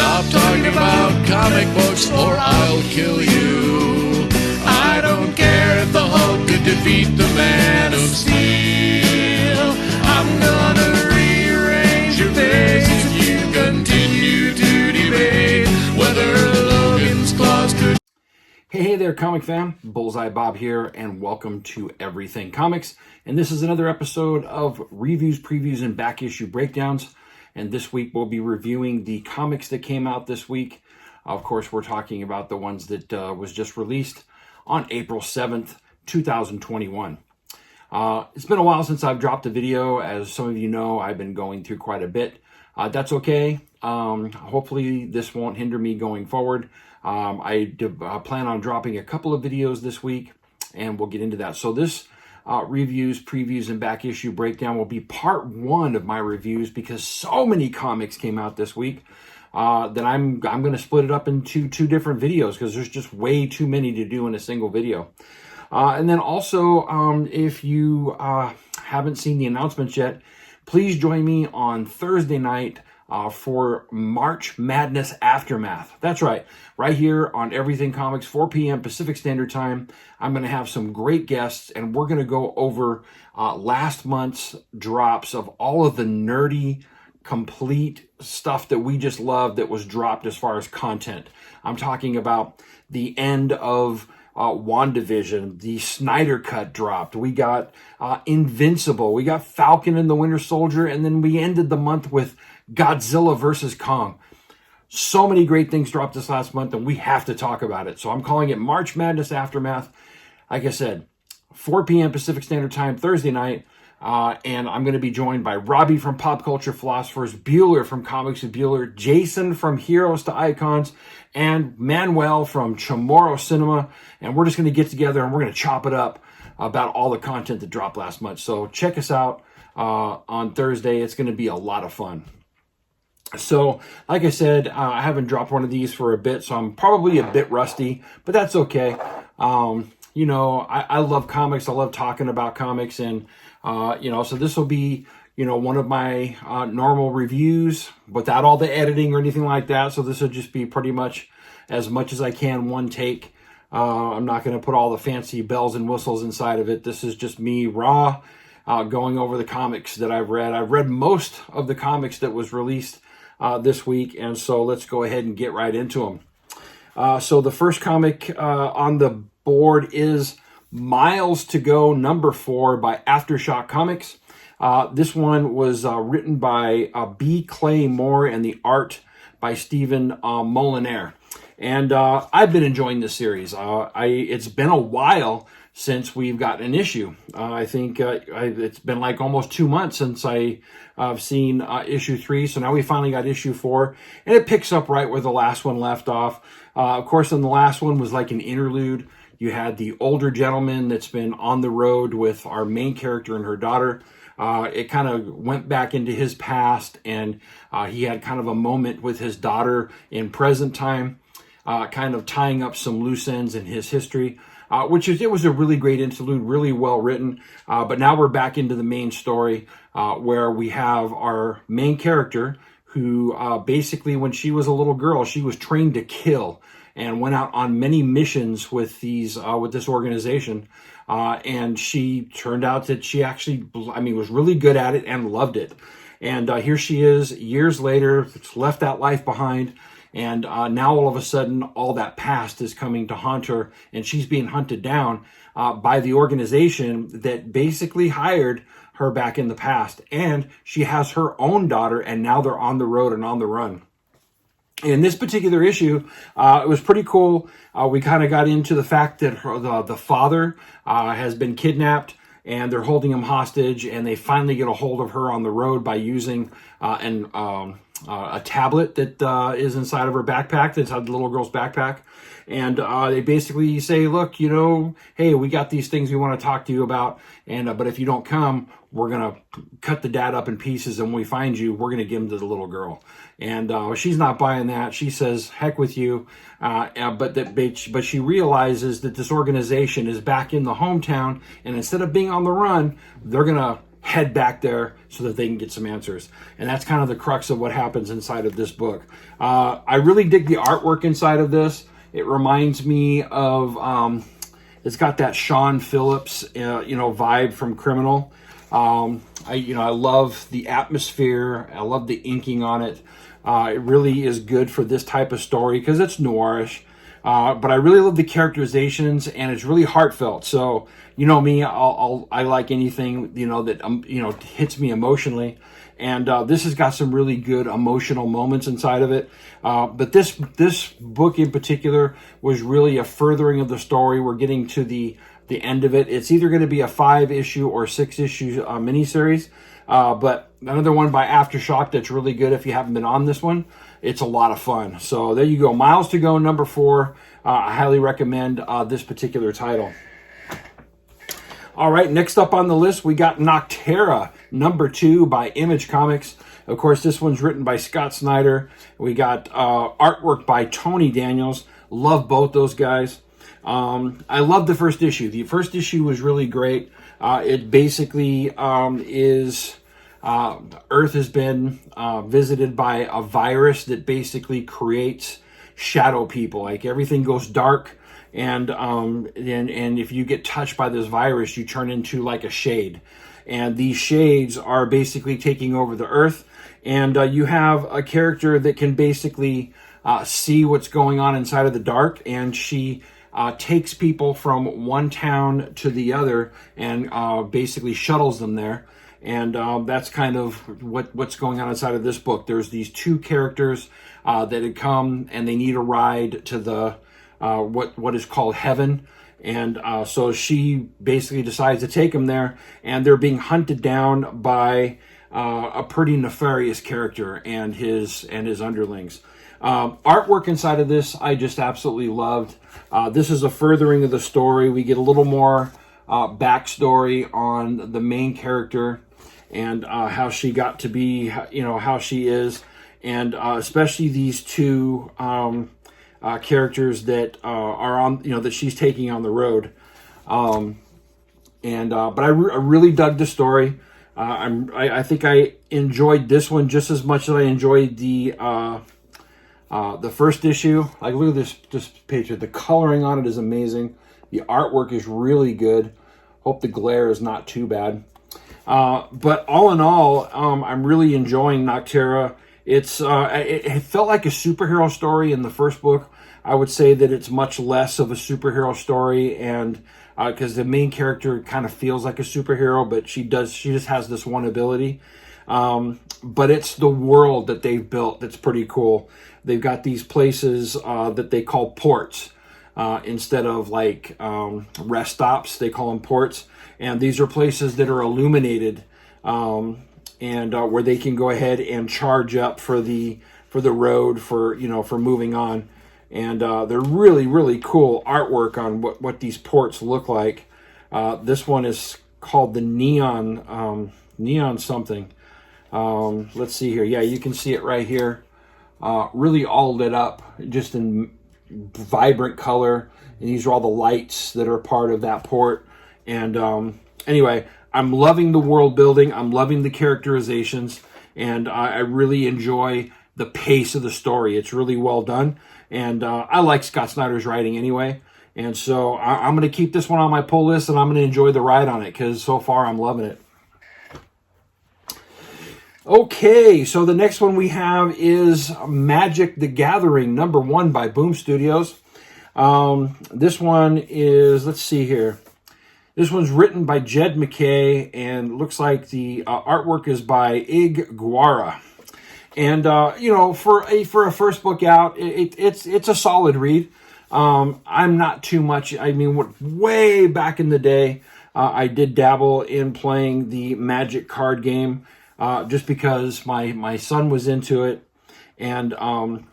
Stop talking about comic books or I'll kill you. I don't care if the Hulk could defeat the Man of Steel. I'm gonna rearrange your face if you continue to debate whether Logan's claws could... Hey there, comic fan. Bullseye Bob here, and welcome to Everything Comics. And this is another episode of reviews, previews, and back issue breakdowns. And this week we'll be reviewing the comics that came out this week. Of course, we're talking about the ones that was just released on April 7th, 2021. It's been a while since I've dropped a video. As some of you know, I've been going through quite a bit. That's okay. Hopefully this won't hinder me going forward. I plan on dropping a couple of videos this week, and we'll get into that. So this reviews, previews, and back issue breakdown will be part one of my reviews because so many comics came out this week that I'm going to split it up into two different videos because there's just way too many to do in a single video. And then also, if you haven't seen the announcements yet, please join me on Thursday night for March Madness Aftermath. That's right here on Everything Comics, 4 p.m. Pacific Standard Time. I'm going to have some great guests, and we're going to go over last month's drops of all of the nerdy, complete stuff that we just loved that was dropped as far as content. I'm talking about the end of WandaVision, the Snyder Cut dropped. We got Invincible. We got Falcon and the Winter Soldier, and then we ended the month with Godzilla versus Kong. So many great things dropped this last month, and we have to talk about it. So I'm calling it March Madness Aftermath. Like I said, 4 p.m. Pacific Standard Time, Thursday night. And I'm going to be joined by Robbie from Pop Culture Philosophers, Bueller from Comics with Bueller, Jason from Heroes to Icons, and Manuel from Chamorro Cinema. And we're just going to get together and we're going to chop it up about all the content that dropped last month. So check us out on Thursday. It's going to be a lot of fun. So, like I said, I haven't dropped one of these for a bit, so I'm probably a bit rusty, but that's okay. You know, I love comics. I love talking about comics, and, you know, so this will be, you know, one of my normal reviews without all the editing or anything like that. So this will just be pretty much as I can, one take. I'm not going to put all the fancy bells and whistles inside of it. This is just me raw going over the comics that I've read. I've read most of the comics that was released this week, and so let's go ahead and get right into them. So the first comic on the board is Miles to Go #4 by Aftershock Comics. This one was written by B. Clay Moore and the art by Stephen Molinaire. And I've been enjoying this series. It's been a while since we've got an issue. I think it's been like almost 2 months since I've seen issue 3. So now we finally got issue 4, and it picks up right where the last one left off. Of course, in the last one was like an interlude. You had the older gentleman that's been on the road with our main character and her daughter. It kind of went back into his past, and he had kind of a moment with his daughter in present time, kind of tying up some loose ends in his history. It was a really great interlude, really well written. But now we're back into the main story where we have our main character who basically when she was a little girl, she was trained to kill and went out on many missions with this organization. And she turned out that she actually, was really good at it and loved it. And here she is years later, left that life behind. And now all of a sudden, all that past is coming to haunt her, and she's being hunted down by the organization that basically hired her back in the past. And she has her own daughter, and now they're on the road and on the run. In this particular issue, it was pretty cool. We kind of got into the fact that the father has been kidnapped, and they're holding him hostage, and they finally get a hold of her on the road by using a tablet that is inside of her backpack, inside the little girl's backpack. And they basically say, look, you know, hey, we got these things we want to talk to you about, and but if you don't come, we're going to cut the dad up in pieces, and when we find you, we're going to give him to the little girl. And she's not buying that. She says, heck with you. But she realizes that this organization is back in the hometown, and instead of being on the run, they're going to head back there so that they can get some answers. And that's kind of the crux of what happens inside of this book. I really dig the artwork inside of this. It reminds me of, it's got that Sean Phillips, vibe from Criminal. I love the atmosphere. I love the inking on it. It really is good for this type of story because it's noirish. But I really love the characterizations, and it's really heartfelt. So, you know me, I like anything, that, hits me emotionally. And this has got some really good emotional moments inside of it. But this book in particular was really a furthering of the story. We're getting to the end of it. It's either going to be a 5-issue or 6-issue miniseries. But another one by Aftershock that's really good if you haven't been on this one. It's a lot of fun. So there you go. Miles to Go, number 4. I highly recommend this particular title. All right, next up on the list, we got Nocterra, number 2 by Image Comics. Of course, this one's written by Scott Snyder. We got artwork by Tony Daniels. Love both those guys. I love the first issue. The first issue was really great. It basically is Earth has been visited by a virus that basically creates shadow people. Like everything goes dark, and if you get touched by this virus, you turn into like a shade. And these shades are basically taking over the Earth. And you have a character that can basically see what's going on inside of the dark, and she takes people from one town to the other and basically shuttles them there. And that's kind of what's going on inside of this book. There's these 2 characters that had come, and they need a ride to the what is called heaven. And so she basically decides to take them there, and they're being hunted down by a pretty nefarious character and his underlings. Artwork inside of this, I just absolutely loved. This is a furthering of the story. We get a little more backstory on the main character and how she got to be, how she is, and especially these 2 characters that are on, that she's taking on the road. But I really dug the story. I think I enjoyed this one just as much as I enjoyed the first issue. Like, look at this picture. The coloring on it is amazing. The artwork is really good. Hope the glare is not too bad. But all in all, I'm really enjoying Nocterra. It felt like a superhero story in the first book. I would say that it's much less of a superhero story, and because the main character kind of feels like a superhero, but she just has this one ability. But it's the world that they've built that's pretty cool. They've got these places that they call ports. Instead of like rest stops, they call them ports. And these are places that are illuminated, and where they can go ahead and charge up for the road for moving on. And they're really, really cool artwork on what these ports look like. This one is called the Neon something. Let's see here. Yeah, you can see it right here. Really all lit up, just in vibrant color. And these are all the lights that are part of that port. And anyway, I'm loving the world building. I'm loving the characterizations. And I really enjoy the pace of the story. It's really well done. And I like Scott Snyder's writing anyway. And so I'm going to keep this one on my pull list, and I'm going to enjoy the ride on it because so far I'm loving it. Okay, so the next one we have is Magic the Gathering, number 1 by Boom Studios. This one is, let's see here. This one's written by Jed McKay, and looks like the artwork is by Ig Guara. And for a first book out, it's a solid read. I'm not too much. I mean, way back in the day, I did dabble in playing the Magic card game, just because my son was into it. And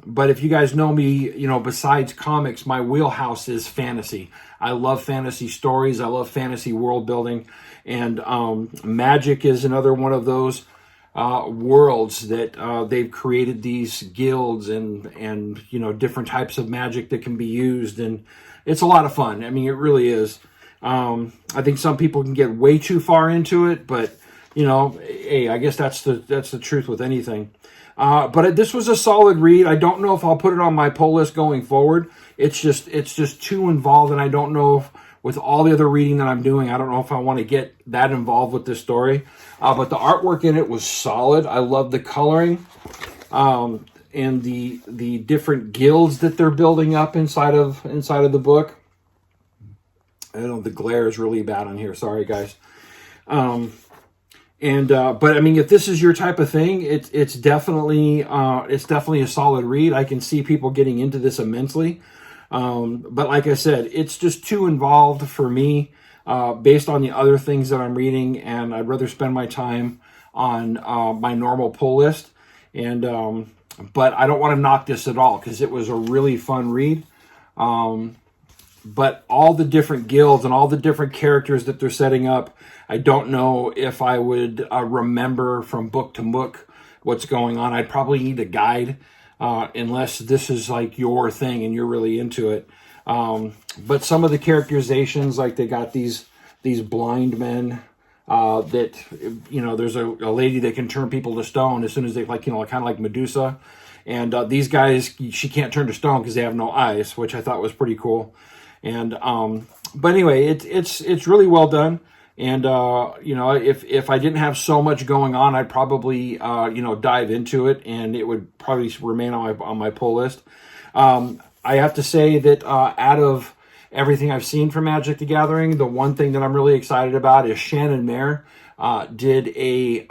but if you guys know me, besides comics, my wheelhouse is fantasy. I love fantasy stories. I love fantasy world building, and Magic is another one of those worlds that they've created these guilds and different types of magic that can be used, and it's a lot of fun. I mean, it really is. I think some people can get way too far into it, but hey, I guess that's the truth with anything. But this was a solid read. I don't know if I'll put it on my pull list going forward. It's just too involved, and I don't know if, with all the other reading that I'm doing, I don't know if I want to get that involved with this story. But the artwork in it was solid. I love the coloring, and the different guilds that they're building up inside of the book. I know the glare is really bad on here. Sorry, guys. But I mean, if this is your type of thing, it's definitely a solid read. I can see people getting into this immensely. But like I said, it's just too involved for me, based on the other things that I'm reading, and I'd rather spend my time on my normal pull list. But I don't want to knock this at all, because it was a really fun read. But all the different guilds and all the different characters that they're setting up, I don't know if I would remember from book to book what's going on. I'd probably need a guide, unless this is like your thing and you're really into it. But some of the characterizations, like they got these blind men, that, there's a lady that can turn people to stone as soon as they, like, kind of like Medusa. And these guys, she can't turn to stone because they have no eyes, which I thought was pretty cool. And but anyway, it's really well done. And if I didn't have so much going on, I'd probably dive into it, and it would probably remain on my pull list. I have to say that out of everything I've seen from Magic the Gathering, the one thing that I'm really excited about is Shannon Mayer did a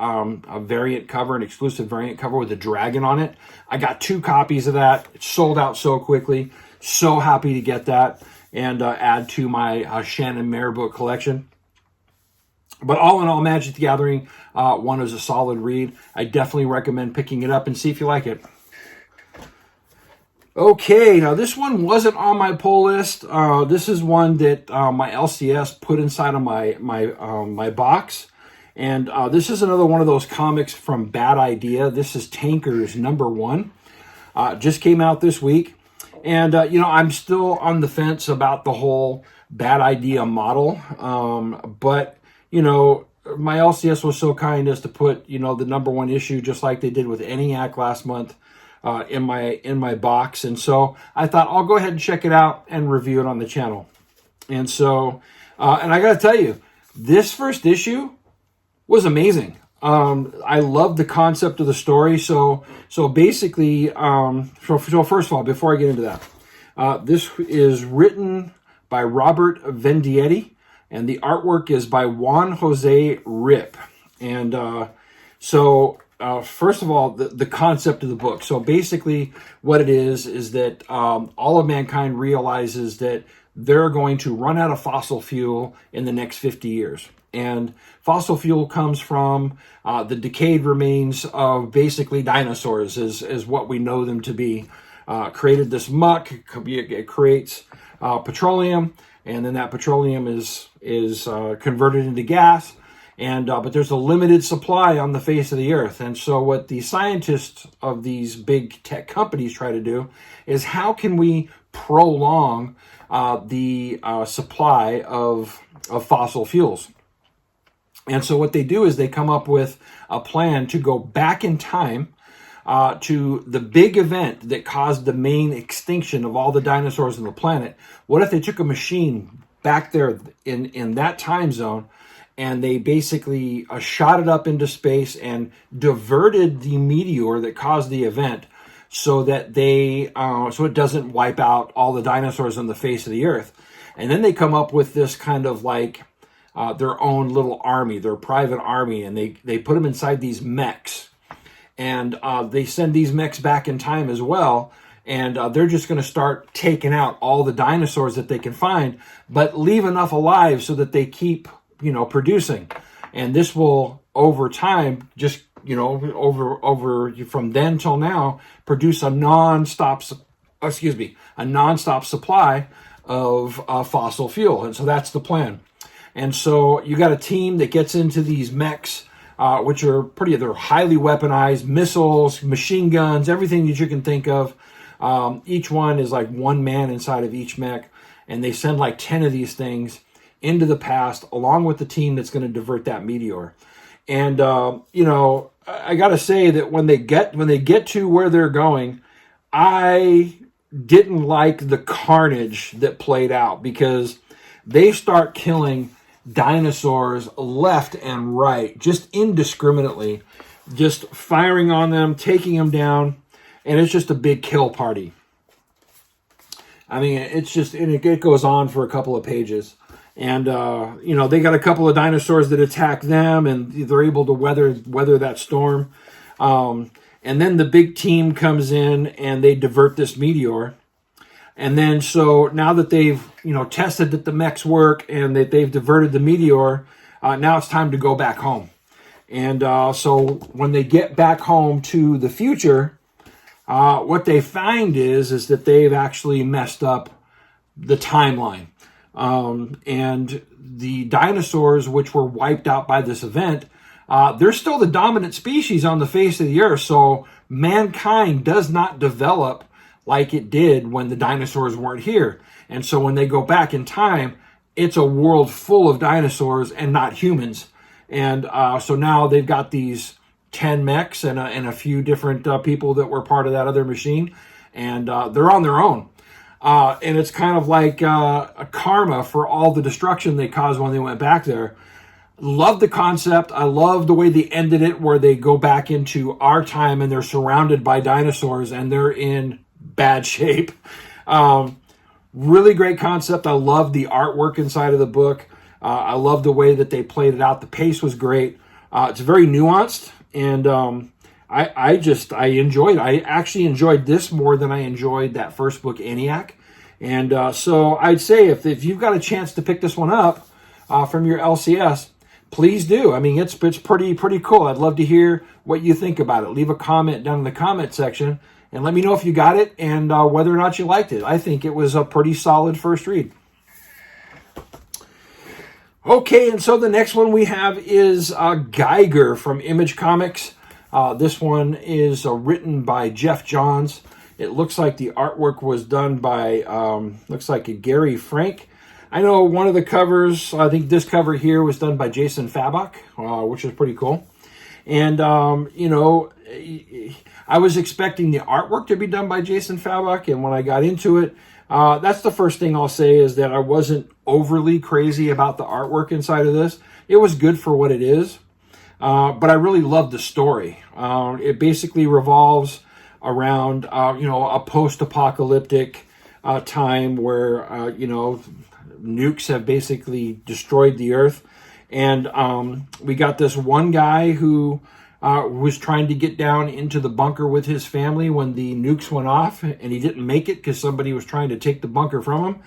variant cover, an exclusive variant cover with a dragon on it. I got 2 copies of that. It sold out so quickly. So happy to get that and add to my Shannon Mayer book collection. But all in all, Magic the Gathering 1 is a solid read. I definitely recommend picking it up and see if you like it. Okay, now this one wasn't on my pull list. This is one that my LCS put inside of my box. And this is another one of those comics from Bad Idea. This is Tankers #1. Just came out this week. And, I'm still on the fence about the whole Bad Idea model. But, my LCS was so kind as to put, the #1 issue, just like they did with ENIAC last month, in my box. And so I thought I'll go ahead and check it out and review it on the channel. And so, and I got to tell you, this first issue was amazing. I love the concept of the story. So basically, so first of all, before I get into that, this is written by Robert Venditti, and the artwork is by Juan Jose Rip. And first of all, the concept of the book. So basically, what it is that all of mankind realizes that they're going to run out of fossil fuel in the next 50 years. And fossil fuel comes from the decayed remains of basically dinosaurs, is what we know them to be. Created this muck. It creates petroleum, and then that petroleum is converted into gas. And but there's a limited supply on the face of the earth. And so what the scientists of these big tech companies try to do is, how can we prolong the supply of fossil fuels? And so what they do is they come up with a plan to go back in time to the big event that caused the main extinction of all the dinosaurs on the planet. What if they took a machine back there in that time zone, and they basically shot it up into space and diverted the meteor that caused the event, so that so it doesn't wipe out all the dinosaurs on the face of the earth? And then they come up with this kind of like their own little army, their private army, and they put them inside these mechs, and they send these mechs back in time as well. And they're just going to start taking out all the dinosaurs that they can find, but leave enough alive so that they keep producing. And this will, over time, just, over from then till now, produce a non-stop supply of fossil fuel. And so that's the plan. And so you got a team that gets into these mechs, which are they're highly weaponized, missiles, machine guns, everything that you can think of. Each one is like one man inside of each mech. And they send like 10 of these things into the past, along with the team that's going to divert that meteor. And I got to say that when they get to where they're going, I didn't like the carnage that played out, because they start killing dinosaurs left and right, just indiscriminately, just firing on them, taking them down, and it's just a big kill party. I mean, it's just, and it goes on for a couple of pages. And, they got a couple of dinosaurs that attack them, and they're able to weather that storm. And then the big team comes in, and they divert this meteor. And then, so now that they've, tested that the mechs work and that they've diverted the meteor, now it's time to go back home. And so when they get back home to the future, what they find is that they've actually messed up the timeline. And the dinosaurs, which were wiped out by this event, they're still the dominant species on the face of the earth. So mankind does not develop like it did when the dinosaurs weren't here. And so when they go back in time, it's a world full of dinosaurs and not humans. And so now they've got these 10 mechs and a few different people that were part of that other machine. And they're on their own. And it's kind of like a karma for all the destruction they caused when they went back there. Love the concept. I love the way they ended it, where they go back into our time and they're surrounded by dinosaurs and they're in bad shape. Really great concept. I love the artwork inside of the book. I love the way that they played it out. The pace was great. It's very nuanced, and I enjoyed it. I actually enjoyed this more than I enjoyed that first book, ENIAC. And so I'd say if you've got a chance to pick this one up from your LCS, please do. I mean, it's pretty cool. I'd love to hear what you think about it. Leave a comment down in the comment section and let me know if you got it and whether or not you liked it. I think it was a pretty solid first read. Okay, and so the next one we have is Geiger from Image Comics. This one is written by Jeff Johns. It looks like the artwork was done by, looks like a Gary Frank. I know one of the covers, I think this cover here was done by Jason Fabok, which is pretty cool. And, I was expecting the artwork to be done by Jason Fabok, and when I got into it, that's the first thing I'll say, is that I wasn't overly crazy about the artwork inside of this. It was good for what it is, but I really loved the story. It basically revolves around, a post-apocalyptic time where, nukes have basically destroyed the earth. And we got this one guy who was trying to get down into the bunker with his family when the nukes went off, and he didn't make it because somebody was trying to take the bunker from him.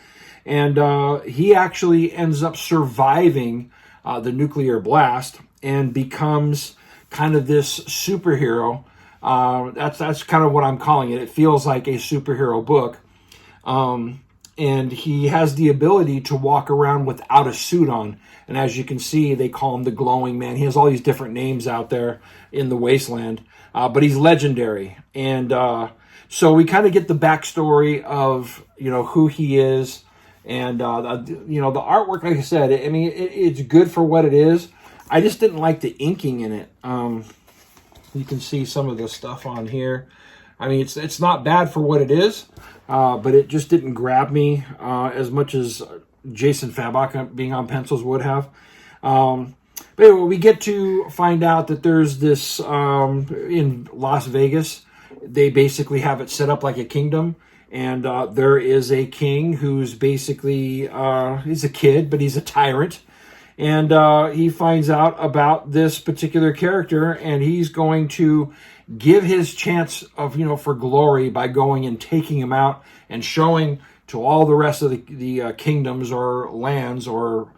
And he actually ends up surviving the nuclear blast and becomes kind of this superhero. That's kind of what I'm calling it. It feels like a superhero book. And he has the ability to walk around without a suit on. And as you can see, they call him the Glowing Man. He has all these different names out there in the wasteland, but he's legendary. And so we kind of get the backstory of, who he is. And, the artwork, like I said, I mean, it's good for what it is. I just didn't like the inking in it. You can see some of the stuff on here. I mean, it's not bad for what it is, but it just didn't grab me as much as Jason Fabok being on pencils would have. But anyway, we get to find out that there's this, in Las Vegas, they basically have it set up like a kingdom. And there is a king who's basically, he's a kid, but he's a tyrant. And he finds out about this particular character, and he's going to give his chance of, for glory by going and taking him out and showing to all the rest of the kingdoms or lands or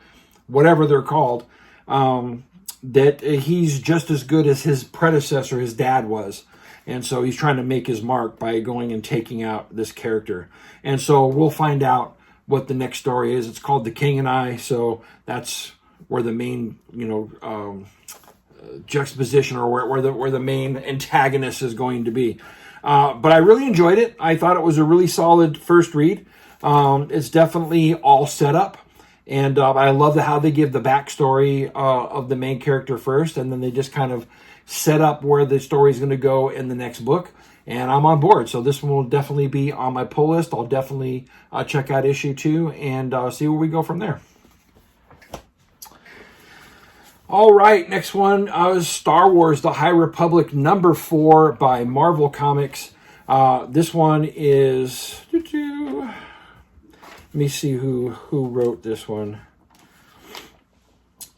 whatever they're called, that he's just as good as his predecessor, his dad, was. And so he's trying to make his mark by going and taking out this character. And so we'll find out what the next story is. It's called The King and I, so that's where the main, juxtaposition, or where the main antagonist is going to be. But I really enjoyed it. I thought it was a really solid first read. It's definitely all set up, And I love how they give the backstory of the main character first, and then they just kind of set up where the story is going to go in the next book. And I'm on board. So this one will definitely be on my pull list. I'll definitely check out issue 2 and see where we go from there. All right, next one is Star Wars: The High Republic #4 by Marvel Comics. This one is... Let me see who wrote this one.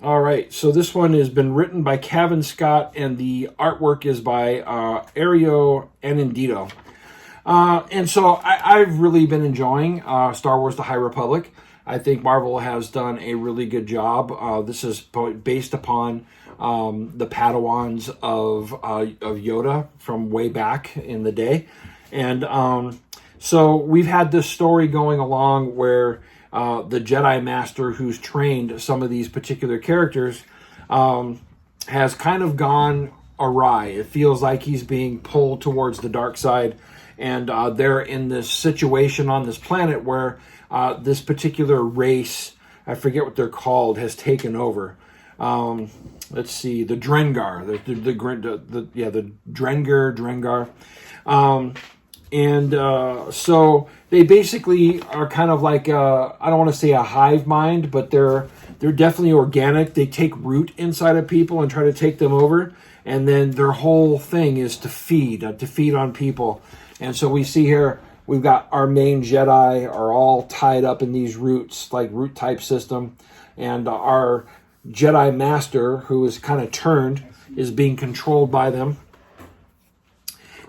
All right, so this one has been written by Kevin Scott, and the artwork is by Ario Anindito. And so I've really been enjoying Star Wars: The High Republic. I think Marvel has done a really good job. This is based upon the Padawans of Yoda from way back in the day. And so we've had this story going along where the Jedi Master who's trained some of these particular characters has kind of gone awry. It feels like he's being pulled towards the dark side. And they're in this situation on this planet where this particular race, I forget what they're called, has taken over. Let's see, the Drengar, the Drengar. So they basically are kind of like I don't want to say a hive mind, but they're definitely organic. They take root inside of people and try to take them over, and then their whole thing is to feed on people. And so we see here, we've got our main Jedi are all tied up in these roots, like root type system. And our Jedi Master, who is kind of turned, is being controlled by them.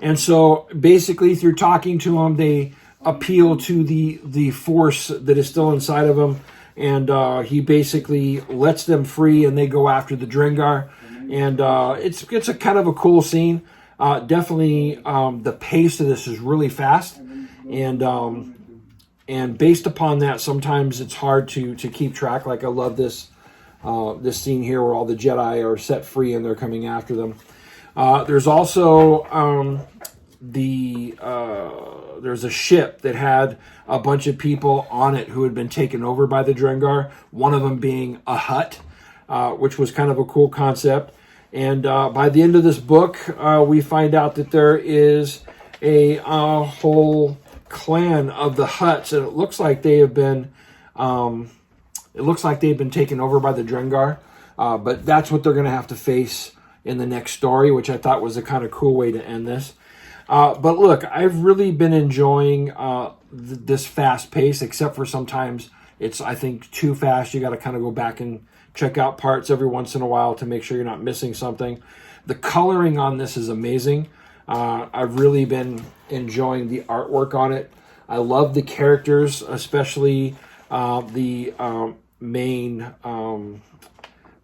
And so basically through talking to them, they appeal to the force that is still inside of him. And he basically lets them free, and they go after the Drengar. And it's a kind of a cool scene. Definitely the pace of this is really fast. And based upon that, sometimes it's hard to keep track. Like I love this scene here where all the Jedi are set free and they're coming after them. There's also there's a ship that had a bunch of people on it who had been taken over by the Drengar. One of them being a Hutt, which was kind of a cool concept. And by the end of this book, we find out that there is a whole clan of the Hutts, and it looks like they have been taken over by the Drengar. But that's what they're going to have to face in the next story, which I thought was a kind of cool way to end this. But look, I've really been enjoying this fast pace, except for sometimes it's, I think, too fast. You got to kind of go back and check out parts every once in a while to make sure you're not missing something. The coloring on this is amazing. I've really been enjoying the artwork on it. I love the characters, especially the main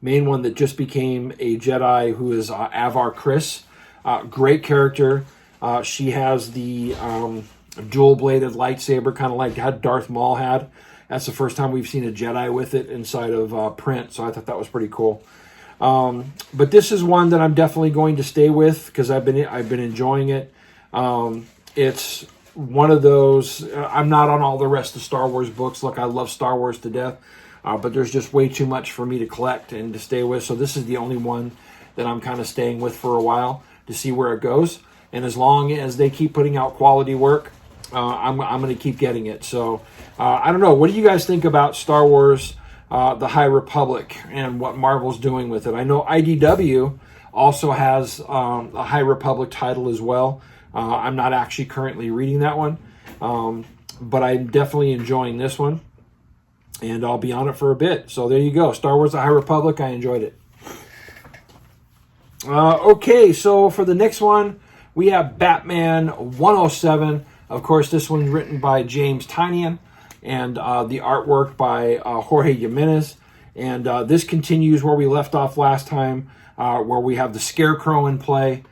one that just became a Jedi, who is Avar Kriss. Great character. She has the dual-bladed lightsaber, kind of like how Darth Maul had. That's the first time we've seen a Jedi with it inside of print, so I thought that was pretty cool. But this is one that I'm definitely going to stay with because I've been enjoying it. It's one of those. I'm not on all the rest of Star Wars books. Look, I love Star Wars to death, but there's just way too much for me to collect and to stay with. So this is the only one that I'm kind of staying with for a while to see where it goes. And as long as they keep putting out quality work, I'm going to keep getting it. So I don't know. What do you guys think about Star Wars, The High Republic, and what Marvel's doing with it? I know IDW also has a High Republic title as well. I'm not actually currently reading that one, but I'm definitely enjoying this one, and I'll be on it for a bit. So there you go. Star Wars, The High Republic. I enjoyed it. Okay, so for the next one, we have Batman 107. Of course, this one's written by James Tynion, and the artwork by Jorge Jimenez. And this continues where we left off last time, where we have the Scarecrow in play.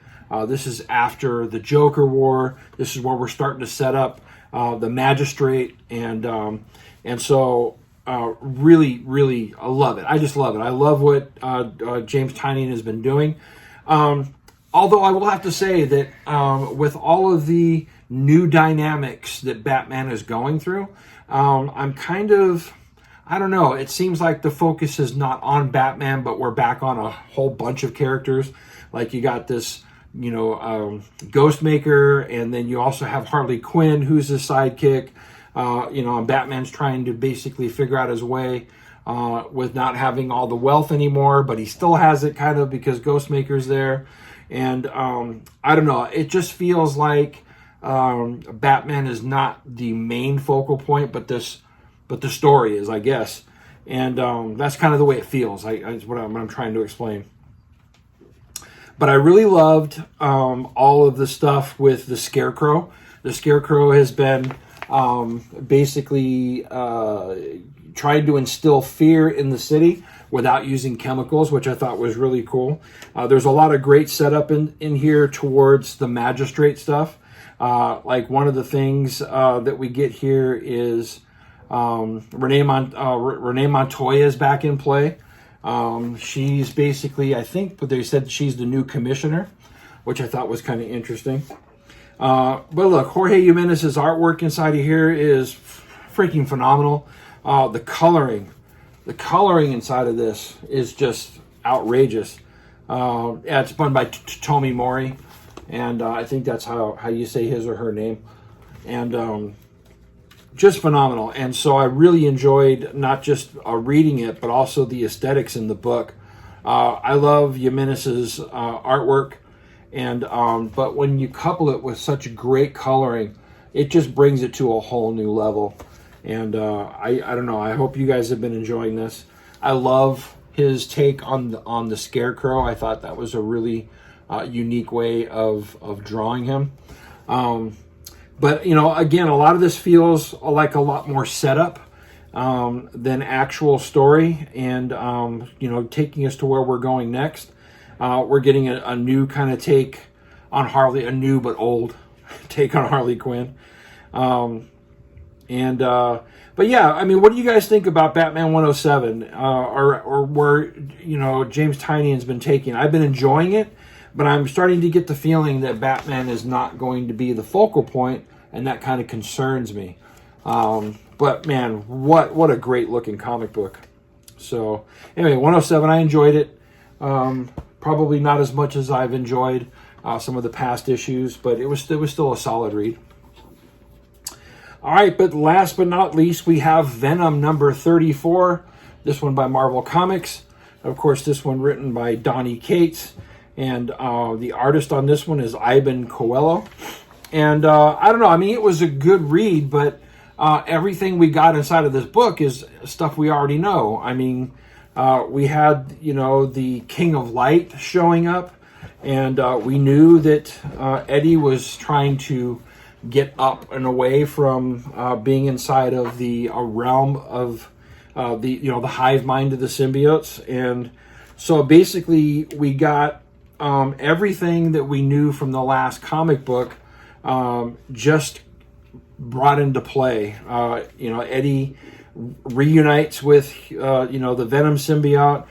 This is after the Joker War. This is where we're starting to set up the Magistrate. And so really, really, I love it. I just love it. I love what James Tynion has been doing. Although I will have to say that with all of the new dynamics that Batman is going through, I'm kind of I don't know. It seems like the focus is not on Batman, but we're back on a whole bunch of characters. Like you got this, Ghostmaker, and then you also have Harley Quinn, who's his sidekick. And Batman's trying to basically figure out his way with not having all the wealth anymore, but he still has it kind of because Ghostmaker's there. And I don't know. It just feels like Batman is not the main focal point, but the story is, I guess. And that's kind of the way it feels. That's what I'm trying to explain. But I really loved all of the stuff with the Scarecrow. The Scarecrow has been basically trying to instill fear in the city without using chemicals, which I thought was really cool. There's a lot of great setup in here towards the magistrate stuff. Like one of the things that we get here is Renee Montoya is back in play. She's basically, I think, but they said she's the new commissioner, which I thought was kind of interesting. But look, Jorge Jimenez's artwork inside of here is freaking phenomenal. The coloring inside of this is just outrageous. It's done by Tomi Mori, and I think that's how you say his or her name. And just phenomenal. And so I really enjoyed not just reading it, but also the aesthetics in the book. I love Jimenez's artwork, and but when you couple it with such great coloring, it just brings it to a whole new level. And I don't know. I hope you guys have been enjoying this. I love his take on the Scarecrow. I thought that was a really unique way of drawing him. But, again, a lot of this feels like a lot more setup than actual story. And, taking us to where we're going next. We're getting a new kind of take on Harley, a new but old take on Harley Quinn. But yeah, I mean, what do you guys think about Batman 107? Or where, James Tynion's been taking? I've been enjoying it. But I'm starting to get the feeling that Batman is not going to be the focal point, and that kind of concerns me. But man, what a great looking comic book. So anyway, 107, I enjoyed it. Probably not as much as I've enjoyed some of the past issues, but it was still a solid read. All right, but last but not least, we have Venom number 34. This one by Marvel Comics. Of course, this one written by Donny Cates. And the artist on this one is Ivan Coelho. And I don't know, I mean, it was a good read, but everything we got inside of this book is stuff we already know. I mean, we had, the King of Light showing up, and we knew that Eddie was trying to get up and away from being inside of the realm of the hive mind of the symbiotes. And so basically we got everything that we knew from the last comic book just brought into play. Eddie reunites with the Venom symbiote.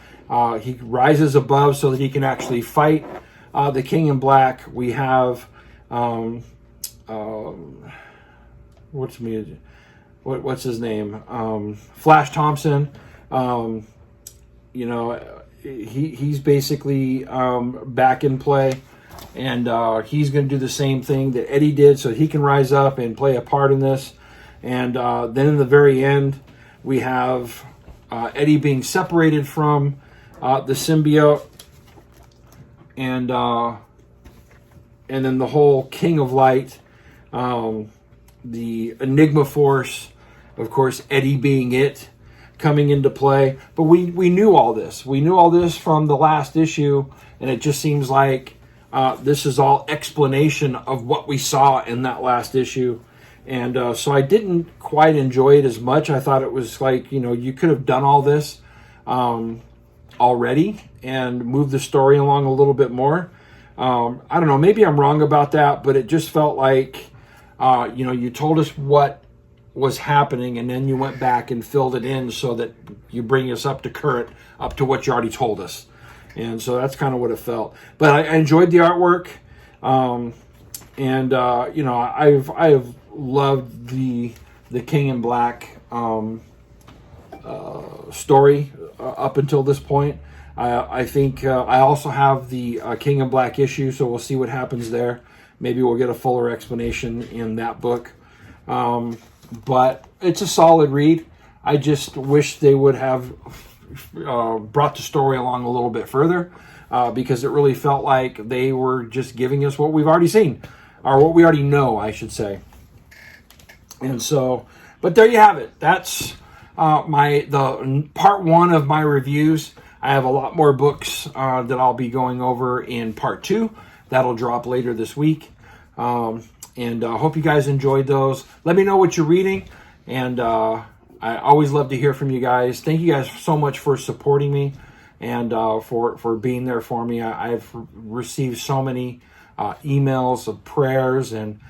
He rises above so that he can actually fight the King in Black. We have what's his name? Flash Thompson. He's basically back in play, and he's going to do the same thing that Eddie did, so he can rise up and play a part in this. And then in the very end, we have Eddie being separated from the symbiote, and then the whole King of Light, the Enigma Force, of course, Eddie being it, coming into play. But we knew all this. We knew all this from the last issue, and it just seems like this is all explanation of what we saw in that last issue. And so I didn't quite enjoy it as much. I thought it was like, you could have done all this already and moved the story along a little bit more. I don't know, maybe I'm wrong about that, but it just felt like, you told us what was happening, and then you went back and filled it in so that you bring us up to current, up to what you already told us. And so that's kind of what it felt. But I enjoyed the artwork, I have loved the King in Black story up until this point. I think I also have the King in Black issue, so we'll see what happens there. Maybe we'll get a fuller explanation in that book. But it's a solid read. I just wish they would have brought the story along a little bit further, because it really felt like they were just giving us what we've already seen, or what we already know, I should say. And so, but there you have it. That's the part one of my reviews. I have a lot more books that I'll be going over in part two. That'll drop later this week. And I hope you guys enjoyed those. Let me know what you're reading. And I always love to hear from you guys. Thank you guys so much for supporting me and for being there for me. I've received so many emails of prayers and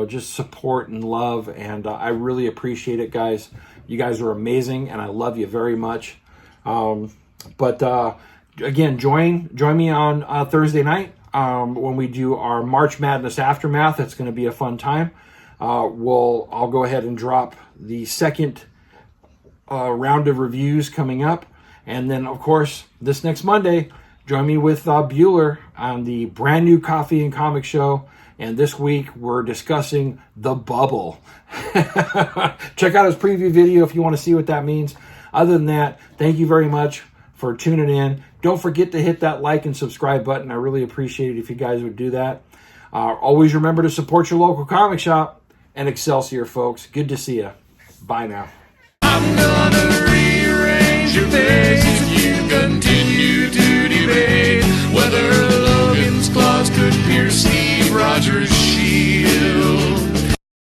just support and love. And I really appreciate it, guys. You guys are amazing, and I love you very much. But again, join me on Thursday night when we do our March Madness Aftermath. It's going to be a fun time. I'll go ahead and drop the second round of reviews coming up. And then, of course, this next Monday, join me with Bueller on the brand new Coffee and Comic Show. And this week, we're discussing The Bubble. Check out his preview video if you want to see what that means. Other than that, thank you very much for tuning in. Don't forget to hit that like and subscribe button. I really appreciate it if you guys would do that. Always remember to support your local comic shop. And Excelsior, folks. Good to see you. Bye now.